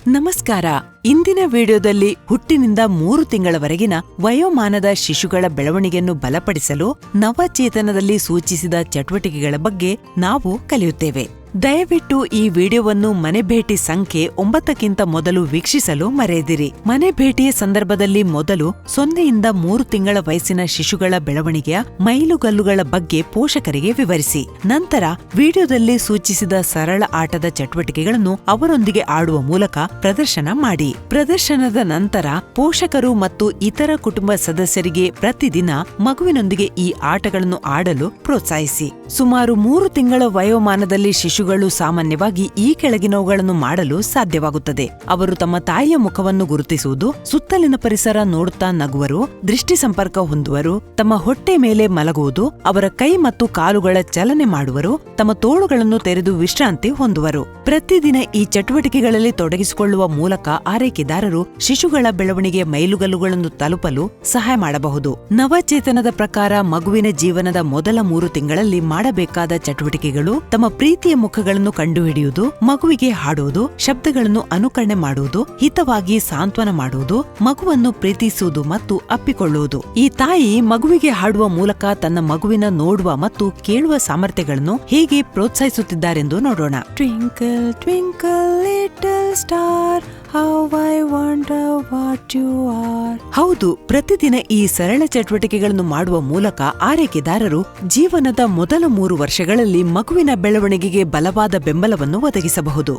ನಮಸ್ಕಾರ. ಇಂದಿನ ವಿಡಿಯೋದಲ್ಲಿ ಹುಟ್ಟಿನಿಂದ 3 ತಿಂಗಳವರೆಗಿನ ವಯೋಮಾನದ ಶಿಶುಗಳ ಬೆಳವಣಿಗೆಯನ್ನು ಬಲಪಡಿಸಲು ನವಚೇತನದಲ್ಲಿ ಸೂಚಿಸಿದ ಚಟುವಟಿಕೆಗಳ ಬಗ್ಗೆ ನಾವು ಕಲಿಯುತ್ತೇವೆ. ದಯವಿಟ್ಟು ಈ ವಿಡಿಯೋವನ್ನು ಮನೆ ಭೇಟಿ ಸಂಖ್ಯೆ 9ಕ್ಕಿಂತ ಮೊದಲು ವೀಕ್ಷಿಸಲು ಮರೆಯದಿರಿ. ಮನೆ ಭೇಟಿಯ ಸಂದರ್ಭದಲ್ಲಿ ಮೊದಲು 0ಯಿಂದ 3 ತಿಂಗಳ ವಯಸ್ಸಿನ ಶಿಶುಗಳ ಬೆಳವಣಿಗೆಯ ಮೈಲುಗಲ್ಲುಗಳ ಬಗ್ಗೆ ಪೋಷಕರಿಗೆ ವಿವರಿಸಿ. ನಂತರ ವಿಡಿಯೋದಲ್ಲಿ ಸೂಚಿಸಿದ ಸರಳ ಆಟದ ಚಟುವಟಿಕೆಗಳನ್ನು ಅವರೊಂದಿಗೆ ಆಡುವ ಮೂಲಕ ಪ್ರದರ್ಶನ ಮಾಡಿ. ಪ್ರದರ್ಶನದ ನಂತರ ಪೋಷಕರು ಮತ್ತು ಇತರ ಕುಟುಂಬ ಸದಸ್ಯರಿಗೆ ಪ್ರತಿದಿನ ಮಗುವಿನೊಂದಿಗೆ ಈ ಆಟಗಳನ್ನು ಆಡಲು ಪ್ರೋತ್ಸಾಹಿಸಿ. ಸುಮಾರು 3 ತಿಂಗಳ ವಯೋಮಾನದಲ್ಲಿ ಶಿಶುಗಳು ಸಾಮಾನ್ಯವಾಗಿ ಈ ಕೆಳಗಿನವುಗಳನ್ನು ಮಾಡಲು ಸಾಧ್ಯವಾಗುತ್ತದೆ. ಅವರು ತಮ್ಮ ತಾಯಿಯ ಮುಖವನ್ನು ಗುರುತಿಸುವುದು, ಸುತ್ತಲಿನ ಪರಿಸರ ನೋಡುತ್ತಾ ನಗುವರು, ದೃಷ್ಟಿ ಸಂಪರ್ಕ ಹೊಂದುವರು, ತಮ್ಮ ಹೊಟ್ಟೆ ಮೇಲೆ ಮಲಗುವುದು, ಅವರ ಕೈ ಮತ್ತು ಕಾಲುಗಳ ಚಲನೆ ಮಾಡುವರು, ತಮ್ಮ ತೋಳುಗಳನ್ನು ತೆರೆದು ವಿಶ್ರಾಂತಿ ಹೊಂದುವರು. ಪ್ರತಿದಿನ ಈ ಚಟುವಟಿಕೆಗಳಲ್ಲಿ ತೊಡಗಿಸಿಕೊಳ್ಳುವ ಮೂಲಕ ಆರೈಕೆದಾರರು ಶಿಶುಗಳ ಬೆಳವಣಿಗೆಯ ಮೈಲುಗಲ್ಲುಗಳನ್ನು ತಲುಪಲು ಸಹಾಯ ಮಾಡಬಹುದು. ನವಚೇತನದ ಪ್ರಕಾರ ಮಗುವಿನ ಜೀವನದ ಮೊದಲ 3 ತಿಂಗಳಲ್ಲಿ ಮಾಡಬೇಕಾದ ಚಟುವಟಿಕೆಗಳು ತಮ್ಮ ಪ್ರೀತಿಯ ಮುಖಗಳನ್ನು ಕಂಡುಹಿಡಿಯುವುದು, ಮಗುವಿಗೆ ಹಾಡುವುದು, ಶಬ್ದಗಳನ್ನು ಅನುಕರಣೆ ಮಾಡುವುದು, ಹಿತವಾಗಿ ಸಾಂತ್ವನ ಮಾಡುವುದು, ಮಗುವನ್ನು ಪ್ರೀತಿಸುವುದು ಮತ್ತು ಅಪ್ಪಿಕೊಳ್ಳುವುದು. ಈ ತಾಯಿ ಮಗುವಿಗೆ ಹಾಡುವ ಮೂಲಕ ತನ್ನ ಮಗುವಿನ ನೋಡುವ ಮತ್ತು ಕೇಳುವ ಸಾಮರ್ಥ್ಯಗಳನ್ನು ಹೇಗೆ ಪ್ರೋತ್ಸಾಹಿಸುತ್ತಿದ್ದಾರೆಂದು ನೋಡೋಣ. Twinkle twinkle little star, how I wonder what you are. ಹೌದು, ಪ್ರತಿದಿನ ಈ ಸರಳ ಚಟುವಟಿಕೆಗಳನ್ನು ಮಾಡುವ ಮೂಲಕ ಆರೈಕೆದಾರರು ಜೀವನದ ಮೊದಲ 3 ವರ್ಷಗಳಲ್ಲಿ ಮಗುವಿನ ಬೆಳವಣಿಗೆಗೆ ಬಲವಾದ ಬೆಂಬಲವನ್ನು ಒದಗಿಸಬಹುದು.